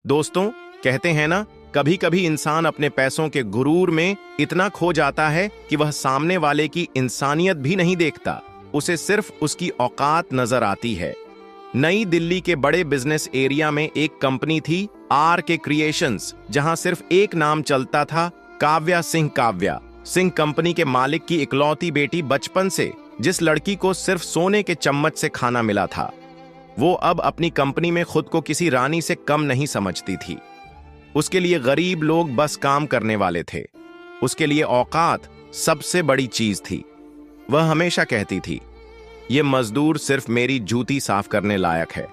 दोस्तों, कहते हैं ना, कभी कभी इंसान अपने पैसों के गुरूर में इतना खो जाता है कि वह सामने वाले की इंसानियत भी नहीं देखता, उसे सिर्फ उसकी औकात नजर आती है। नई दिल्ली के बड़े बिजनेस एरिया में एक कंपनी थी, आर के क्रिएशंस, जहां सिर्फ एक नाम चलता था, काव्या सिंह। काव्या सिंह कंपनी के मालिक की इकलौती बेटी बचपन से, जिस लड़की को सिर्फ सोने के चम्मच से खाना मिला था। वो अब अपनी कंपनी में खुद को किसी रानी से कम नहीं समझती थी। उसके लिए गरीब लोग बस काम करने वाले थे। उसके लिए औकात सबसे बड़ी चीज थी। वह हमेशा कहती थी, ये मजदूर सिर्फ मेरी जूती साफ करने लायक है।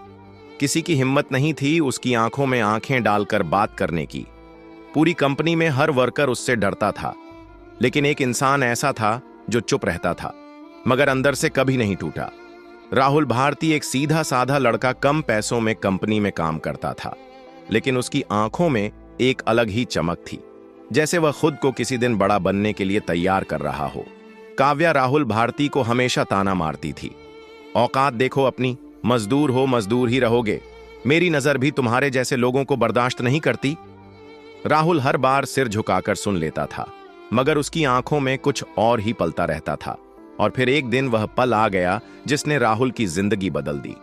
किसी की हिम्मत नहीं थी उसकी आंखों में आंखें डालकर बात करने की। पूरी कंपनी में हर वर्कर उससे डरता था, लेकिन एक इंसान ऐसा था जो चुप रहता था, मगर अंदर से कभी नहीं टूटा। राहुल भारती एक सीधा साधा लड़का, कम पैसों में कंपनी में काम करता था, लेकिन उसकी आंखों में एक अलग ही चमक थी, जैसे वह खुद को किसी दिन बड़ा बनने के लिए तैयार कर रहा हो। काव्या राहुल भारती को हमेशा ताना मारती थी, औकात देखो अपनी, मजदूर हो मजदूर ही रहोगे, मेरी नजर भी तुम्हारे जैसे लोगों को बर्दाश्त नहीं करती। राहुल हर बार सिर झुकाकर सुन लेता था, मगर उसकी आंखों में कुछ और ही पलता रहता था। और फिर एक दिन वह पल आ गया जिसने राहुल की जिंदगी बदल दी।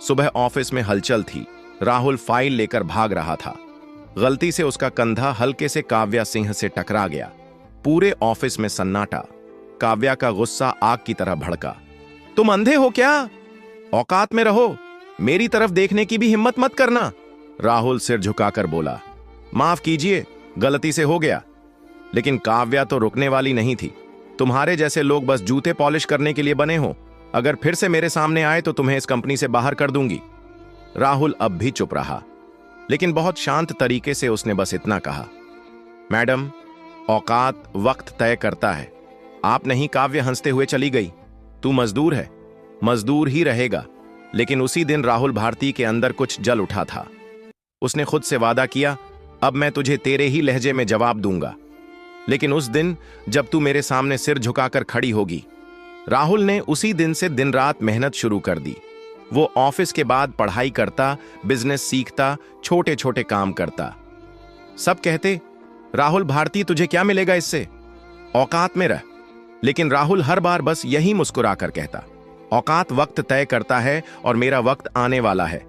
सुबह ऑफिस में हलचल थी। राहुल फाइल लेकर भाग रहा था। गलती से उसका कंधा हल्के से काव्या सिंह से टकरा गया। पूरे ऑफिस में सन्नाटा। काव्या का गुस्सा आग की तरह भड़का। तुम अंधे हो क्या? औकात में रहो, मेरी तरफ देखने की भी हिम्मत मत करना। राहुल सिर झुकाकर बोला, माफ कीजिए, गलती से हो गया। लेकिन काव्या तो रुकने वाली नहीं थी। तुम्हारे जैसे लोग बस जूते पॉलिश करने के लिए बने हो। अगर फिर से मेरे सामने आए तो तुम्हें इस कंपनी से बाहर कर दूंगी। राहुल अब भी चुप रहा, लेकिन बहुत शांत तरीके से उसने बस इतना कहा, मैडम, औकात वक्त तय करता है। आप नहीं। काव्या हंसते हुए चली गई। तू मजदूर है, मजदूर ही रहेगा। लेकिन उसी दिन राहुल भारती के अंदर कुछ जल उठा था। उसने खुद से वादा किया, अब मैं तुझे तेरे ही लहजे में जवाब दूंगा, लेकिन उस दिन जब तू मेरे सामने सिर झुकाकर खड़ी होगी। राहुल ने उसी दिन से दिन रात मेहनत शुरू कर दी। वो ऑफिस के बाद पढ़ाई करता, बिजनेस सीखता, छोटे छोटे काम करता। सब कहते, राहुल भारती तुझे क्या मिलेगा इससे, औकात में रह। लेकिन राहुल हर बार बस यही मुस्कुराकर कहता, औकात वक्त तय करता है और मेरा वक्त आने वाला है।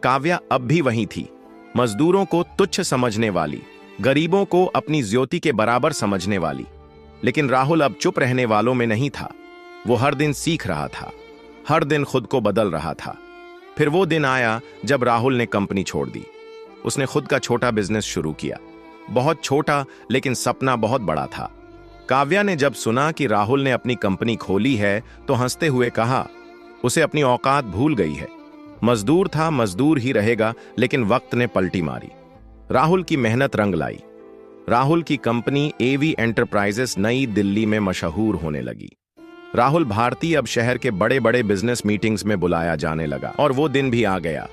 काव्या अब भी वहीं थी, मजदूरों को तुच्छ समझने वाली, गरीबों को अपनी ज्योति के बराबर समझने वाली। लेकिन राहुल अब चुप रहने वालों में नहीं था। वो हर दिन सीख रहा था, हर दिन खुद को बदल रहा था। फिर वो दिन आया जब राहुल ने कंपनी छोड़ दी। उसने खुद का छोटा बिजनेस शुरू किया। बहुत छोटा, लेकिन सपना बहुत बड़ा था। काव्या ने जब सुना कि राहुल ने अपनी कंपनी खोली है तो हंसते हुए कहा, उसे अपनी औकात भूल गई है। मजदूर था, मजदूर ही रहेगा। लेकिन वक्त ने पलटी मारी। राहुल की मेहनत रंग लाई। राहुल की कंपनी एवी एंटरप्राइजेस नई दिल्ली में मशहूर होने लगी। राहुल भारती अब शहर के बड़े बड़े बिजनेस मीटिंग्स में बुलाया जाने लगा। और वो दिन भी आ गया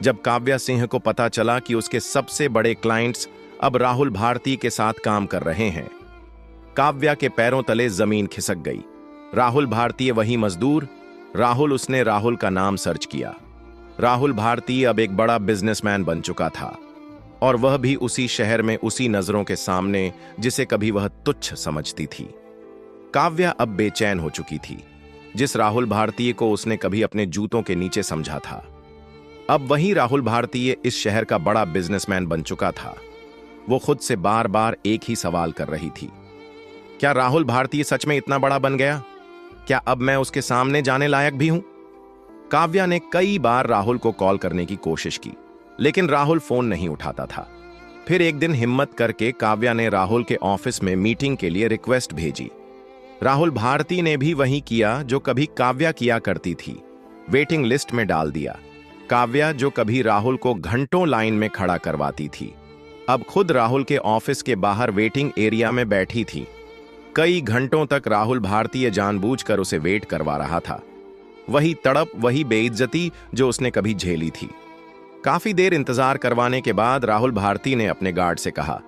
जब काव्या सिंह को पता चला कि उसके सबसे बड़े क्लाइंट्स अब राहुल भारती के साथ काम कर रहे हैं। काव्या के पैरों तले जमीन खिसक गई। राहुल भारती वही मजदूर। उसने राहुल का नाम सर्च किया। राहुल भारती अब एक बड़ा बिजनेसमैन बन चुका था, और वह भी उसी शहर में, उसी नजरों के सामने जिसे कभी वह तुच्छ समझती थी। काव्या अब बेचैन हो चुकी थी। जिस राहुल भारतीय को उसने कभी अपने जूतों के नीचे समझा था, अब वही राहुल भारतीय इस शहर का बड़ा बिजनेसमैन बन चुका था। वो खुद से बार बार एक ही सवाल कर रही थी, क्या राहुल भारतीय सच में इतना बड़ा बन गया? क्या अब मैं उसके सामने जाने लायक भी हूं? काव्या ने कई बार राहुल को कॉल करने की कोशिश की, लेकिन राहुल फोन नहीं उठाता था। फिर एक दिन हिम्मत करके काव्या ने राहुल के ऑफिस में मीटिंग के लिए रिक्वेस्ट भेजी। राहुल भारती ने भी वही किया जो कभी काव्या किया करती थी, वेटिंग लिस्ट में डाल दिया। काव्या, जो कभी राहुल को घंटों लाइन में खड़ा करवाती थी, अब खुद राहुल के ऑफिस के बाहर वेटिंग एरिया में बैठी थी। कई घंटों तक राहुल भारतीय जानबूझकर उसे वेट करवा रहा था। वही तड़प, वही बेइज्जती जो उसने कभी झेली थी। काफी देर इंतजार करवाने के बाद राहुल भारती ने अपने गार्ड से कहा,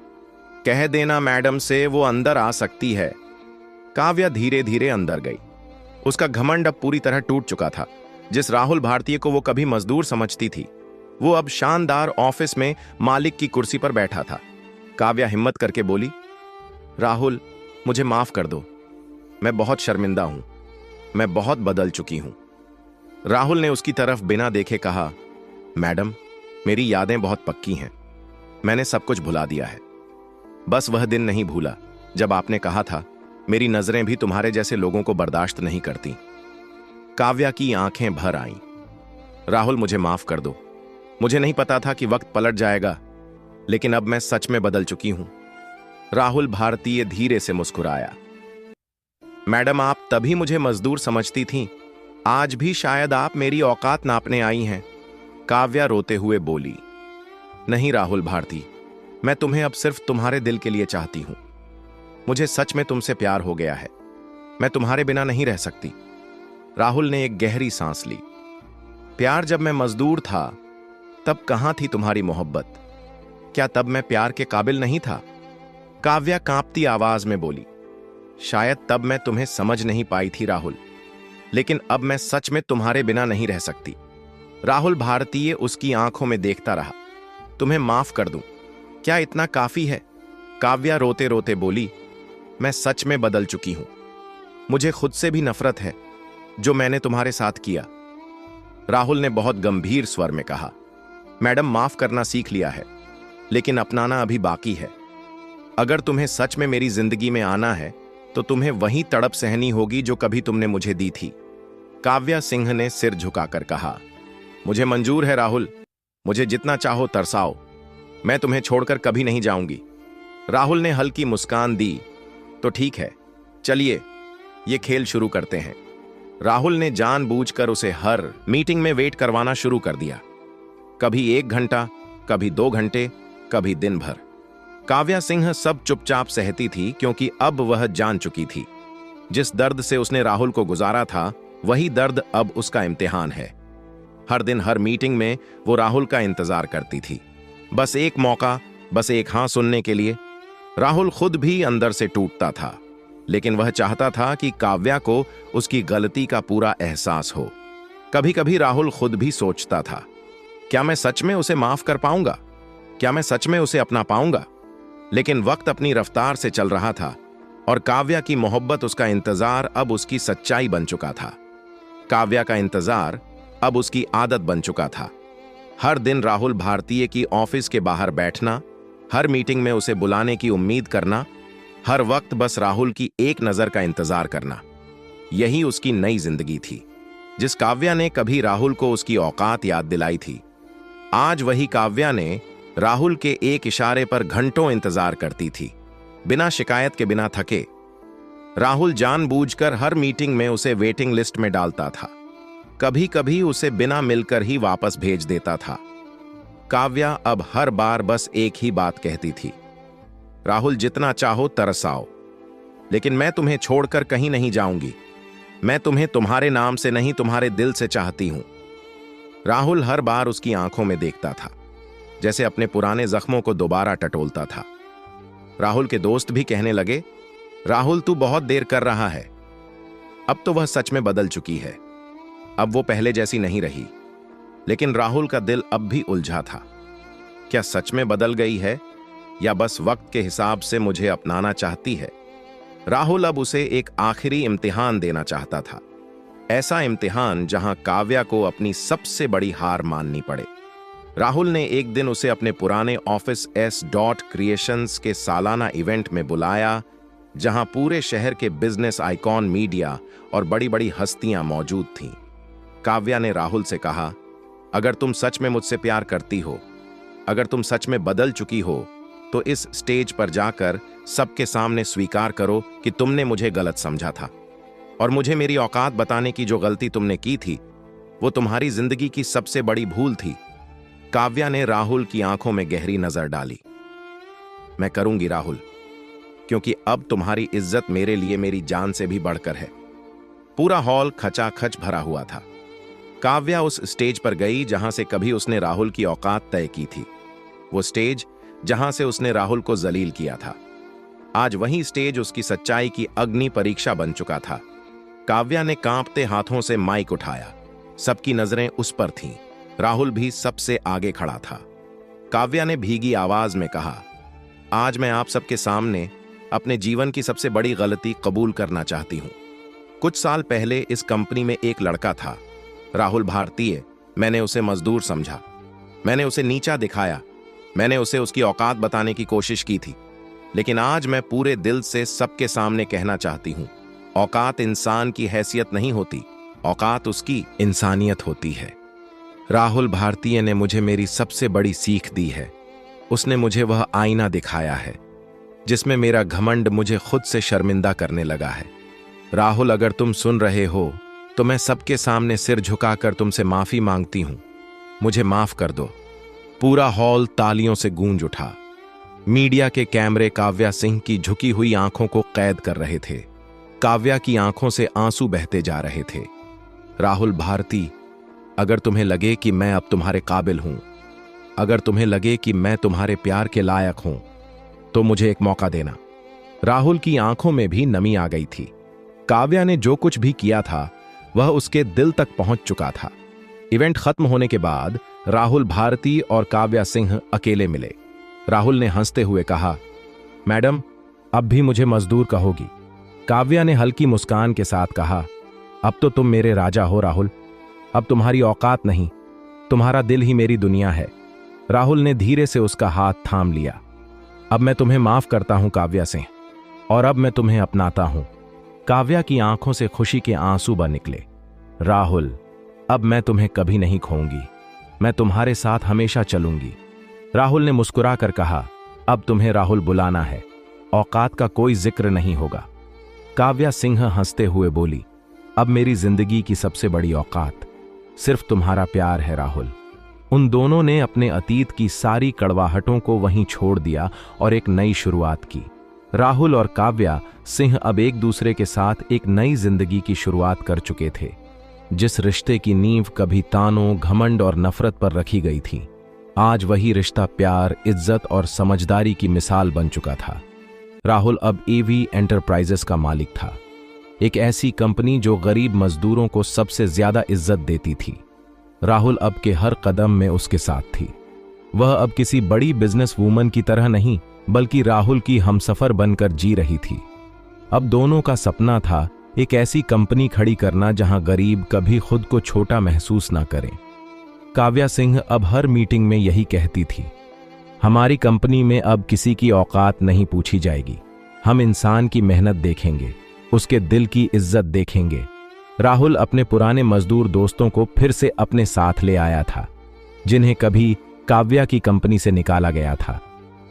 कह देना मैडम से वो अंदर आ सकती है। काव्या धीरे धीरे अंदर गई। उसका घमंड अब पूरी तरह टूट चुका था। जिस राहुल भारतीय को वो कभी मजदूर समझती थी, वो अब शानदार ऑफिस में मालिक की कुर्सी पर बैठा था। काव्या हिम्मत करके बोली, राहुल, मुझे माफ कर दो, मैं बहुत शर्मिंदा हूं, मैं बहुत बदल चुकी हूं। राहुल ने उसकी तरफ बिना देखे कहा, मैडम, मेरी यादें बहुत पक्की हैं, मैंने सब कुछ भुला दिया है। बस वह दिन नहीं भूला जब आपने कहा था, मेरी नजरें भी तुम्हारे जैसे लोगों को बर्दाश्त नहीं करती। काव्या की आंखें भर आईं। राहुल, मुझे माफ कर दो, मुझे नहीं पता था कि वक्त पलट जाएगा, लेकिन अब मैं सच में बदल चुकी हूं। राहुल भारतीय धीरे से मुस्कुराया। मैडम, आप तभी मुझे मजदूर समझती थीं, आज भी शायद आप मेरी औकात नापने आई हैं। काव्या रोते हुए बोली, नहीं राहुल भारती, मैं तुम्हें अब सिर्फ तुम्हारे दिल के लिए चाहती हूं। मुझे सच में तुमसे प्यार हो गया है, मैं तुम्हारे बिना नहीं रह सकती। राहुल ने एक गहरी सांस ली। प्यार जब मैं मजदूर था तब कहां थी तुम्हारी मोहब्बत? क्या तब मैं प्यार के काबिल नहीं था? काव्या कांपती आवाज में बोली, शायद तब मैं तुम्हें समझ नहीं पाई थी राहुल, लेकिन अब मैं सच में तुम्हारे बिना नहीं रह सकती। राहुल भारतीय उसकी आंखों में देखता रहा। तुम्हें माफ कर दूं, क्या इतना काफी है? काव्या रोते रोते बोली, मैं सच में बदल चुकी हूं, मुझे खुद से भी नफरत है जो मैंने तुम्हारे साथ किया। राहुल ने बहुत गंभीर स्वर में कहा, मैडम, माफ करना सीख लिया है, लेकिन अपनाना अभी बाकी है। अगर तुम्हें सच में मेरी जिंदगी में आना है तो तुम्हें वही तड़प सहनी होगी जो कभी तुमने मुझे दी थी। काव्या सिंह ने सिर झुकाकर कहा, मुझे मंजूर है राहुल, मुझे जितना चाहो तरसाओ, मैं तुम्हें छोड़कर कभी नहीं जाऊंगी। राहुल ने हल्की मुस्कान दी, तो ठीक है, चलिए ये खेल शुरू करते हैं। राहुल ने जानबूझकर उसे हर मीटिंग में वेट करवाना शुरू कर दिया, कभी 1 घंटा, कभी 2 घंटे, कभी दिन भर। काव्या सिंह सब चुपचाप सहती थी, क्योंकि अब वह जान चुकी थी, जिस दर्द से उसने राहुल को गुजारा था वही दर्द अब उसका इम्तिहान है। हर दिन हर मीटिंग में वो राहुल का इंतजार करती थी, बस एक मौका, बस एक हाँ सुनने के लिए। राहुल खुद भी अंदर से टूटता था, लेकिन वह चाहता था कि काव्या को उसकी गलती का पूरा एहसास हो। कभी कभी राहुल खुद भी सोचता था, क्या मैं सच में उसे माफ कर पाऊंगा? क्या मैं सच में उसे अपना पाऊंगा? लेकिन वक्त अपनी रफ्तार से चल रहा था और काव्या की मोहब्बत, उसका इंतजार अब उसकी सच्चाई बन चुका था। काव्या का इंतजार अब उसकी आदत बन चुका था। हर दिन राहुल भारतीय की ऑफिस के बाहर बैठना, हर मीटिंग में उसे बुलाने की उम्मीद करना, हर वक्त बस राहुल की एक नजर का इंतजार करना, यही उसकी नई जिंदगी थी। जिस काव्या ने कभी राहुल को उसकी औकात याद दिलाई थी, आज वही काव्या ने राहुल के एक इशारे पर घंटों इंतजार करती थी, बिना शिकायत के, बिना थके। राहुल जानबूझकर हर मीटिंग में उसे वेटिंग लिस्ट में डालता था, कभी कभी उसे बिना मिलकर ही वापस भेज देता था। काव्या अब हर बार बस एक ही बात कहती थी, राहुल, जितना चाहो तरसाओ, लेकिन मैं तुम्हें छोड़कर कहीं नहीं जाऊंगी। मैं तुम्हें तुम्हारे नाम से नहीं, तुम्हारे दिल से चाहती हूं। राहुल हर बार उसकी आंखों में देखता था, जैसे अपने पुराने जख्मों को दोबारा टटोलता था। राहुल के दोस्त भी कहने लगे, राहुल, तू बहुत देर कर रहा है। अब तो वह सच में बदल चुकी है, अब वो पहले जैसी नहीं रही। लेकिन राहुल का दिल अब भी उलझा था, क्या सच में बदल गई है या बस वक्त के हिसाब से मुझे अपनाना चाहती है? राहुल अब उसे एक आखिरी इम्तिहान देना चाहता था, ऐसा इम्तिहान जहां काव्या को अपनी सबसे बड़ी हार माननी पड़े। राहुल ने एक दिन उसे अपने पुराने ऑफिस S.Creations के सालाना इवेंट में बुलाया, जहां पूरे शहर के बिजनेस आइकॉन, मीडिया और बड़ी बड़ी हस्तियां मौजूद थीं। काव्या ने राहुल से कहा, अगर तुम सच में मुझसे प्यार करती हो, अगर तुम सच में बदल चुकी हो, तो इस स्टेज पर जाकर सबके सामने स्वीकार करो कि तुमने मुझे गलत समझा था और मुझे मेरी औकात बताने की जो गलती तुमने की थी वो तुम्हारी जिंदगी की सबसे बड़ी भूल थी। काव्या ने राहुल की आंखों में गहरी नजर डाली। मैं करूंगी राहुल, क्योंकि अब तुम्हारी इज्जत मेरे लिए मेरी जान से भी बढ़कर है। पूरा हॉल खचाखच भरा हुआ था। काव्या उस स्टेज पर गई जहां से कभी उसने राहुल की औकात तय की थी, वो स्टेज जहां से उसने राहुल को जलील किया था। आज वही स्टेज उसकी सच्चाई की अग्नि परीक्षा बन चुका था। काव्या ने कांपते हाथों से माइक उठाया, सबकी नजरें उस पर थीं। राहुल भी सबसे आगे खड़ा था। काव्या ने भीगी आवाज में कहा, आज मैं आप सबके सामने अपने जीवन की सबसे बड़ी गलती कबूल करना चाहती हूं। कुछ साल पहले इस कंपनी में एक लड़का था, राहुल भारतीय। मैंने उसे मजदूर समझा, मैंने उसे नीचा दिखाया, मैंने उसे उसकी औकात बताने की कोशिश की थी। लेकिन आज मैं पूरे दिल से सबके सामने कहना चाहती हूं, औकात इंसान की हैसियत नहीं होती, औकात उसकी इंसानियत होती है। राहुल भारतीय ने मुझे मेरी सबसे बड़ी सीख दी है। उसने मुझे वह आईना दिखाया है जिसमें मेरा घमंड मुझे खुद से शर्मिंदा करने लगा है। राहुल, अगर तुम सुन रहे हो तो मैं सबके सामने सिर झुकाकर तुमसे माफी मांगती हूं। मुझे माफ कर दो। पूरा हॉल तालियों से गूंज उठा। मीडिया के कैमरे काव्या सिंह की झुकी हुई आंखों को कैद कर रहे थे। काव्या की आंखों से आंसू बहते जा रहे थे। राहुल भारती, अगर तुम्हें लगे कि मैं अब तुम्हारे काबिल हूं, अगर तुम्हें लगे कि मैं तुम्हारे प्यार के लायक हूं, तो मुझे एक मौका देना। राहुल की आंखों में भी नमी आ गई थी। काव्या ने जो कुछ भी किया था वह उसके दिल तक पहुंच चुका था। इवेंट खत्म होने के बाद राहुल भारती और काव्या सिंह अकेले मिले। राहुल ने हंसते हुए कहा, मैडम, अब भी मुझे मजदूर कहोगी? काव्या ने हल्की मुस्कान के साथ कहा, अब तो तुम मेरे राजा हो राहुल। अब तुम्हारी औकात नहीं, तुम्हारा दिल ही मेरी दुनिया है। राहुल ने धीरे से उसका हाथ थाम लिया। अब मैं तुम्हें माफ करता हूं काव्या सिंह, और अब मैं तुम्हें अपनाता हूं। काव्या की आंखों से खुशी के आंसू बह निकले। राहुल, अब मैं तुम्हें कभी नहीं खोऊंगी, मैं तुम्हारे साथ हमेशा चलूंगी। राहुल ने मुस्कुरा कर कहा, अब तुम्हें राहुल बुलाना है, औकात का कोई जिक्र नहीं होगा। काव्या सिंह हंसते हुए बोली, अब मेरी जिंदगी की सबसे बड़ी औकात सिर्फ तुम्हारा प्यार है राहुल। उन दोनों ने अपने अतीत की सारी कड़वाहटों को वहीं छोड़ दिया और एक नई शुरुआत की। राहुल और काव्या सिंह अब एक दूसरे के साथ एक नई जिंदगी की शुरुआत कर चुके थे। जिस रिश्ते की नींव कभी तानों, घमंड और नफरत पर रखी गई थी, आज वही रिश्ता प्यार, इज्जत और समझदारी की मिसाल बन चुका था। राहुल अब एवी एंटरप्राइजेस का मालिक था, एक ऐसी कंपनी जो गरीब मजदूरों को सबसे ज्यादा इज्जत देती थी। राहुल अब के हर कदम में उसके साथ थी। वह अब किसी बड़ी बिजनेस वूमन की तरह नहीं, बल्कि राहुल की हमसफर बनकर जी रही थी। अब दोनों का सपना था एक ऐसी कंपनी खड़ी करना जहां गरीब कभी खुद को छोटा महसूस ना करें। काव्या सिंह अब हर मीटिंग में यही कहती थी, हमारी कंपनी में अब किसी की औकात नहीं पूछी जाएगी, हम इंसान की मेहनत देखेंगे, उसके दिल की इज्जत देखेंगे। राहुल अपने पुराने मजदूर दोस्तों को फिर से अपने साथ ले आया था, जिन्हें कभी काव्या की कंपनी से निकाला गया था।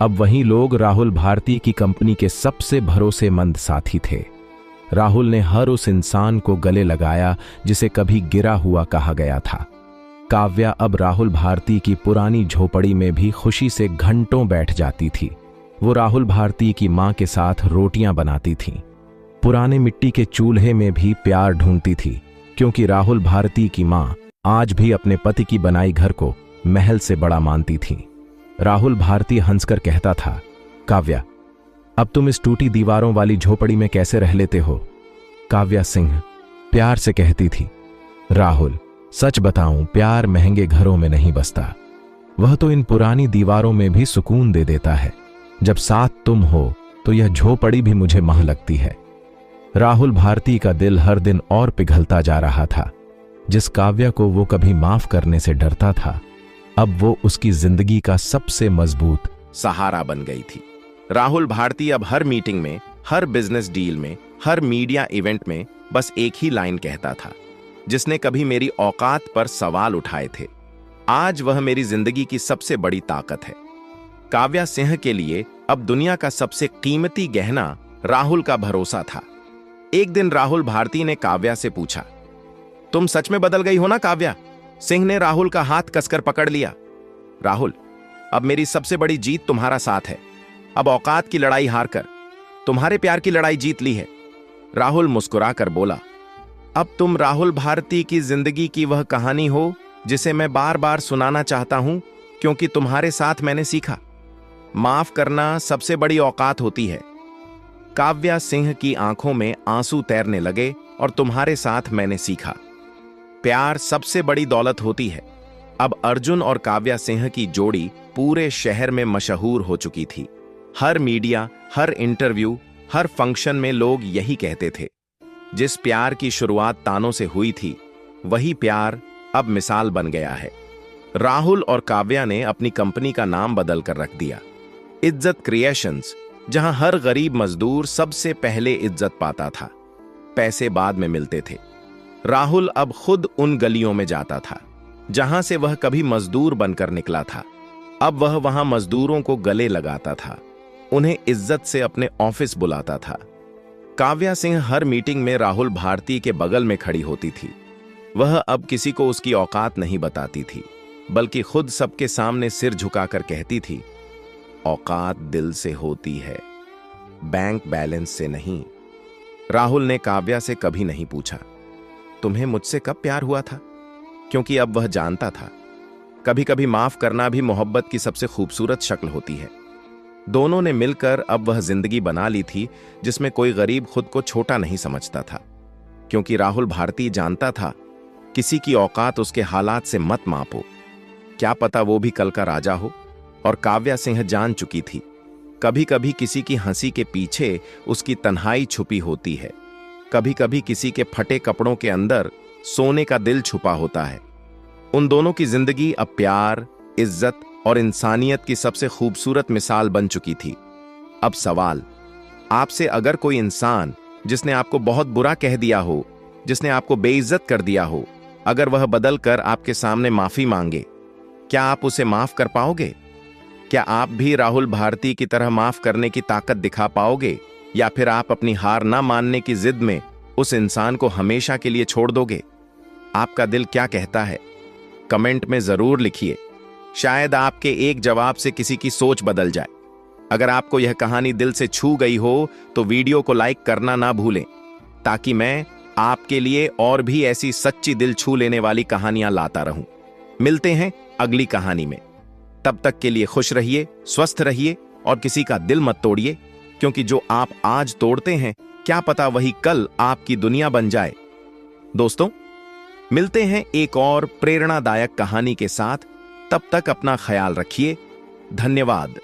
अब वही लोग राहुल भारती की कंपनी के सबसे भरोसेमंद साथी थे। राहुल ने हर उस इंसान को गले लगाया जिसे कभी गिरा हुआ कहा गया था। काव्या अब राहुल भारती की पुरानी झोपड़ी में भी खुशी से घंटों बैठ जाती थी। वो राहुल भारती की मां के साथ रोटियां बनाती थी, पुराने मिट्टी के चूल्हे में भी प्यार ढूंढती थी, क्योंकि राहुल भारती की मां आज भी अपने पति की बनाई घर को महल से बड़ा मानती थी। राहुल भारती हंसकर कहता था, काव्या, अब तुम इस टूटी दीवारों वाली झोपड़ी में कैसे रह लेते हो? काव्या सिंह प्यार से कहती थी, राहुल, सच बताऊं, प्यार महंगे घरों में नहीं बसता, वह तो इन पुरानी दीवारों में भी सुकून दे देता है। जब साथ तुम हो तो यह झोपड़ी भी मुझे मह लगती है। राहुल भारती का दिल हर दिन और पिघलता जा रहा था। जिस काव्या को वो कभी माफ करने से डरता था, अब वो उसकी जिंदगी का सबसे मजबूत सहारा बन गई थी। राहुल भारती अब हर मीटिंग में, हर बिजनेस डील में, हर मीडिया इवेंट में बस एक ही लाइन कहता था, जिसने कभी मेरी औकात पर सवाल उठाए थे, आज वह मेरी जिंदगी की सबसे बड़ी ताकत है। काव्या सिंह के लिए अब दुनिया का सबसे कीमती गहना राहुल का भरोसा था। एक दिन राहुल भारती ने काव्या से पूछा, तुम सच में बदल गई हो ना काव्या? सिंह ने राहुल का हाथ कसकर पकड़ लिया। राहुल, अब मेरी सबसे बड़ी जीत तुम्हारा साथ है। अब औकात की लड़ाई हारकर तुम्हारे प्यार की लड़ाई जीत ली है। राहुल मुस्कुराकर बोला, अब तुम राहुल भारती की जिंदगी की वह कहानी हो जिसे मैं बार बार सुनाना चाहता हूं, क्योंकि तुम्हारे साथ मैंने सीखा, माफ करना सबसे बड़ी औकात होती है। काव्या सिंह की आंखों में आंसू तैरने लगे, और तुम्हारे साथ मैंने सीखा, प्यार सबसे बड़ी दौलत होती है। अब अर्जुन और काव्या सिंह की जोड़ी पूरे शहर में मशहूर हो चुकी थी। हर मीडिया, हर इंटरव्यू, हर फंक्शन में लोग यही कहते थे, जिस प्यार की शुरुआत तानों से हुई थी वही प्यार अब मिसाल बन गया है। राहुल और काव्या ने अपनी कंपनी का नाम बदल कर रख दिया, इज्जत क्रिएशंस, जहां हर गरीब मजदूर सबसे पहले इज्जत पाता था, पैसे बाद में मिलते थे। राहुल अब खुद उन गलियों में जाता था जहां से वह कभी मजदूर बनकर निकला था। अब वह वहां मजदूरों को गले लगाता था, उन्हें इज्जत से अपने ऑफिस बुलाता था। काव्या सिंह हर मीटिंग में राहुल भारती के बगल में खड़ी होती थी। वह अब किसी को उसकी औकात नहीं बताती थी, बल्कि खुद सबके सामने सिर झुकाकर कहती थी, औकात दिल से होती है, बैंक बैलेंस से नहीं। राहुल ने काव्या से कभी नहीं पूछा, तुम्हें मुझसे कब प्यार हुआ था, क्योंकि अब वह जानता था कभी कभी माफ करना भी मोहब्बत की सबसे खूबसूरत शक्ल होती है। दोनों ने मिलकर अब वह जिंदगी बना ली थी जिसमें कोई गरीब खुद को छोटा नहीं समझता था, क्योंकि राहुल भारती जानता था किसी की औकात उसके हालात से मत मापो, क्या पता वो भी कल का राजा हो। और काव्या सिंह जान चुकी थी कभी कभी किसी की हंसी के पीछे उसकी तन्हाई छुपी होती है, कभी कभी किसी के फटे कपड़ों के अंदर सोने का दिल छुपा होता है। उन दोनों की जिंदगी अब प्यार, इज्जत और इंसानियत की सबसे खूबसूरत मिसाल बन चुकी थी। अब सवाल आपसे, अगर कोई इंसान जिसने आपको बहुत बुरा कह दिया हो, जिसने आपको बेइज्जत कर दिया हो, अगर वह बदल कर आपके सामने माफी मांगे, क्या आप उसे माफ कर पाओगे? क्या आप भी राहुल भारती की तरह माफ करने की ताकत दिखा पाओगे, या फिर आप अपनी हार ना मानने की जिद में उस इंसान को हमेशा के लिए छोड़ दोगे? आपका दिल क्या कहता है? कमेंट में जरूर लिखिए, शायद आपके एक जवाब से किसी की सोच बदल जाए। अगर आपको यह कहानी दिल से छू गई हो तो वीडियो को लाइक करना ना भूलें, ताकि मैं आपके लिए और भी ऐसी सच्ची दिल छू लेने वाली कहानियां लाता रहूं। मिलते हैं अगली कहानी में, तब तक के लिए खुश रहिए, स्वस्थ रहिए और किसी का दिल मत तोड़िए, क्योंकि जो आप आज तोड़ते हैं क्या पता वही कल आपकी दुनिया बन जाए। दोस्तों, मिलते हैं एक और प्रेरणादायक कहानी के साथ, तब तक अपना ख्याल रखिए। धन्यवाद।